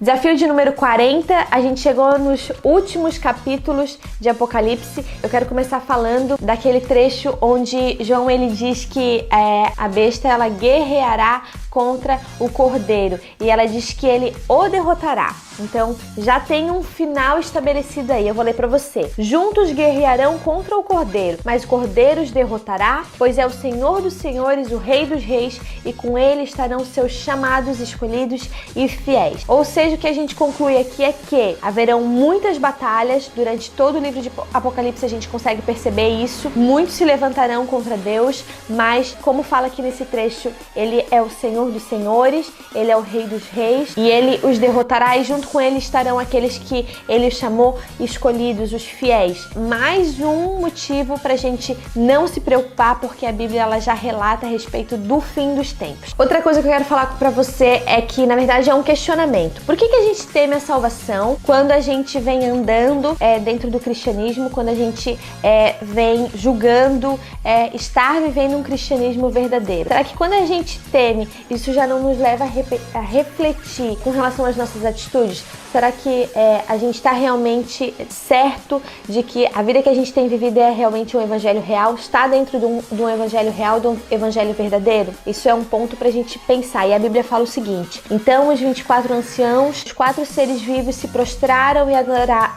Desafio de número 40, a gente chegou nos últimos capítulos de Apocalipse. Eu quero começar falando daquele trecho onde João ele diz que a besta ela guerreará contra o cordeiro e ela diz que ele o derrotará. Então já tem um final estabelecido aí, eu vou ler para você. Juntos guerrearão contra o cordeiro, mas o cordeiro os derrotará, pois é o Senhor dos senhores, o Rei dos reis, e com ele estarão seus chamados, escolhidos e fiéis. Ou seja, o que a gente conclui aqui é que haverão muitas batalhas durante todo o livro de Apocalipse, a gente consegue perceber isso. Muitos se levantarão contra Deus, mas como fala aqui nesse trecho, ele é o Senhor dos senhores, ele é o Rei dos reis e ele os derrotará, e junto com ele estarão aqueles que ele chamou escolhidos, os fiéis. Mais um motivo pra gente não se preocupar, porque a Bíblia ela já relata a respeito do fim dos tempos. Outra coisa que eu quero falar pra você é que na verdade é um questionamento. Por que a gente teme a salvação quando a gente vem andando dentro do cristianismo, quando a gente vem julgando estar vivendo um cristianismo verdadeiro? Será que quando a gente teme, isso já não nos leva a refletir com relação às nossas atitudes? Será que a gente está realmente certo de que a vida que a gente tem vivido é realmente um evangelho real? Está dentro de um evangelho real, de um evangelho verdadeiro? Isso é um ponto para a gente pensar. E a Bíblia fala o seguinte: então os 24 anciãos, os 4 seres vivos se prostraram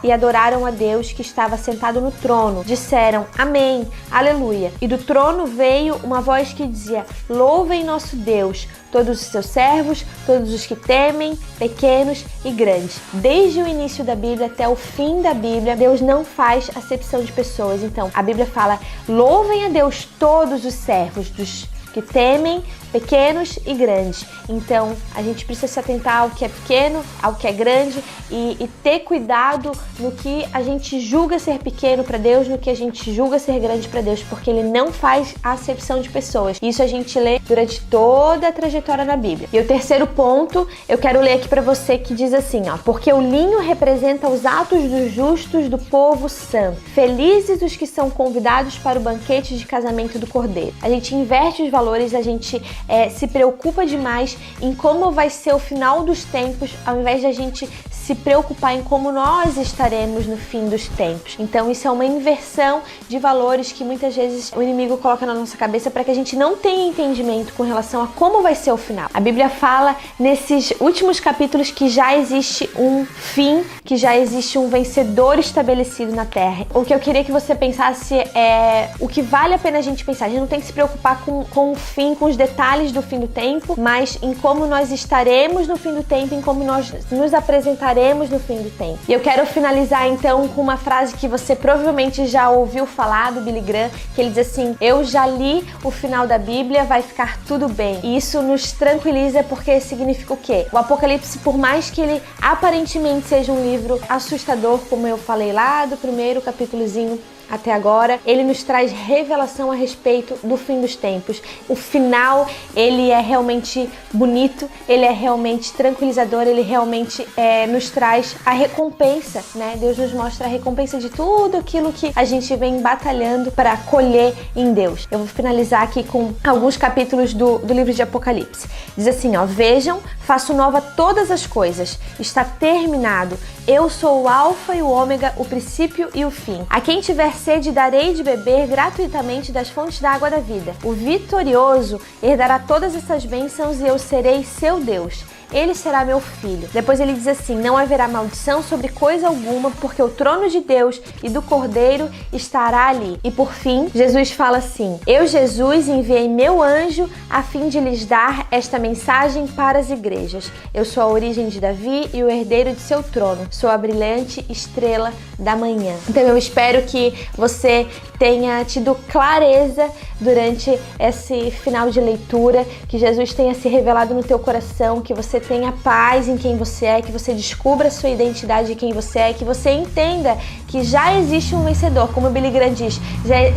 e adoraram a Deus que estava sentado no trono. Disseram amém, aleluia. E do trono veio uma voz que dizia: louvem nosso Deus, todos os seus servos, todos os que temem, pequenos e grandes. Desde o início da Bíblia até o fim da Bíblia, Deus não faz acepção de pessoas. Então, a Bíblia fala: louvem a Deus todos os servos, dos que temem, pequenos e grandes. Então, a gente precisa se atentar ao que é pequeno, ao que é grande e ter cuidado no que a gente julga ser pequeno para Deus, no que a gente julga ser grande para Deus, porque Ele não faz acepção de pessoas. Isso a gente lê durante toda a trajetória na Bíblia. E o terceiro ponto, eu quero ler aqui para você, que diz assim, ó: porque o linho representa os atos dos justos do povo santo. Felizes os que são convidados para o banquete de casamento do Cordeiro. A gente inverte os valores, a gente se preocupa demais em como vai ser o final dos tempos, ao invés de a gente se preocupar em como nós estaremos no fim dos tempos. Então isso é uma inversão de valores que muitas vezes o inimigo coloca na nossa cabeça para que a gente não tenha entendimento com relação a como vai ser o final. A Bíblia fala nesses últimos capítulos que já existe um fim, que já existe um vencedor estabelecido na terra. O que eu queria que você pensasse é o que vale a pena a gente pensar. A gente não tem que se preocupar com o fim, com os detalhes do fim do tempo, mas em como nós estaremos no fim do tempo, em como nós nos apresentaremos no fim do tempo. E eu quero finalizar então com uma frase que você provavelmente já ouviu falar do Billy Graham, que ele diz assim: eu já li o final da Bíblia, vai ficar tudo bem. E isso nos tranquiliza, porque significa o quê? O Apocalipse, por mais que ele aparentemente seja um livro assustador, como eu falei lá do primeiro capítulozinho até agora, ele nos traz revelação a respeito do fim dos tempos. O final, ele é realmente bonito, ele é realmente tranquilizador, ele realmente nos traz a recompensa, né? Deus nos mostra a recompensa de tudo aquilo que a gente vem batalhando para colher em Deus. Eu vou finalizar aqui com alguns capítulos do livro de Apocalipse. Diz assim, ó: vejam, faço nova todas as coisas, está terminado. Eu sou o Alfa e o Ômega, o princípio e o fim. A quem tiver sede, darei de beber gratuitamente das fontes da água da vida. O vitorioso herdará todas essas bênçãos e eu serei seu Deus. Ele será meu filho. Depois ele diz assim: não haverá maldição sobre coisa alguma, porque o trono de Deus e do Cordeiro estará ali. E por fim, Jesus fala assim: eu, Jesus, enviei meu anjo a fim de lhes dar esta mensagem para as igrejas. Eu sou a origem de Davi e o herdeiro de seu trono. Sou a brilhante estrela da manhã. Então eu espero que você tenha tido clareza durante esse final de leitura, que Jesus tenha se revelado no teu coração, que você tenha paz em quem você é, que você descubra a sua identidade em quem você é, que você entenda que já existe um vencedor, como o Billy Graham diz,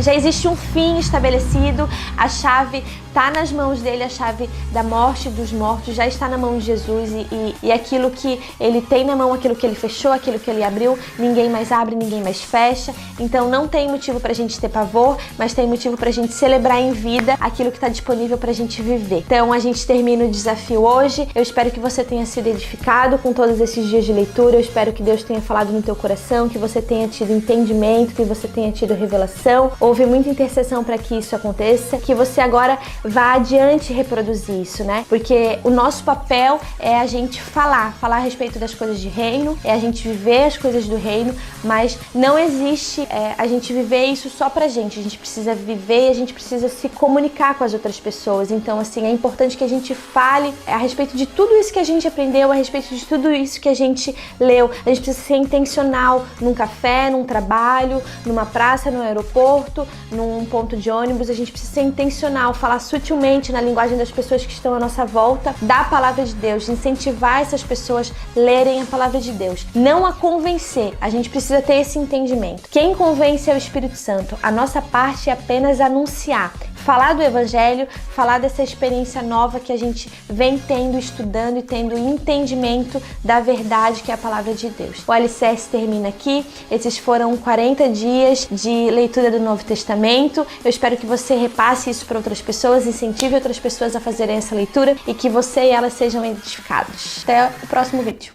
já existe um fim estabelecido, a chave está nas mãos dele, a chave da morte dos mortos já está na mão de Jesus e aquilo que ele tem na mão, aquilo que ele fechou, aquilo que ele abriu, ninguém mais abre, ninguém mais fecha. Então não tem motivo pra gente ter pavor, mas tem motivo pra gente celebrar em vida aquilo que está disponível pra gente viver. Então a gente termina o desafio hoje. Eu espero que você tenha sido edificado com todos esses dias de leitura. Eu espero que Deus tenha falado no teu coração, que você tenha tido entendimento, que você tenha tido revelação. Houve muita intercessão para que isso aconteça, que você agora vá adiante e reproduzir isso, né? Porque o nosso papel é a gente falar a respeito das coisas de reino, é a gente viver as coisas do reino, mas não existe a gente viver isso só pra gente. A gente precisa viver e a gente precisa se comunicar com as outras pessoas. Então, assim, é importante que a gente fale a respeito de tudo isso que a gente aprendeu, a respeito de tudo isso que a gente leu. A gente precisa ser intencional num café, num trabalho, numa praça, no aeroporto, num ponto de ônibus. A gente precisa ser intencional, falar sutilmente na linguagem das pessoas que estão à nossa volta, da palavra de Deus, de incentivar essas pessoas a lerem a palavra de Deus. Não a convencer, a gente precisa ter esse entendimento. Quem convence é o Espírito Santo. A nossa parte é apenas anunciar. Falar do Evangelho, falar dessa experiência nova que a gente vem tendo, estudando e tendo entendimento da verdade que é a palavra de Deus. O Alicerce termina aqui. Esses foram 40 dias de leitura do Novo Testamento. Eu espero que você repasse isso para outras pessoas, incentive outras pessoas a fazerem essa leitura e que você e elas sejam edificados. Até o próximo vídeo.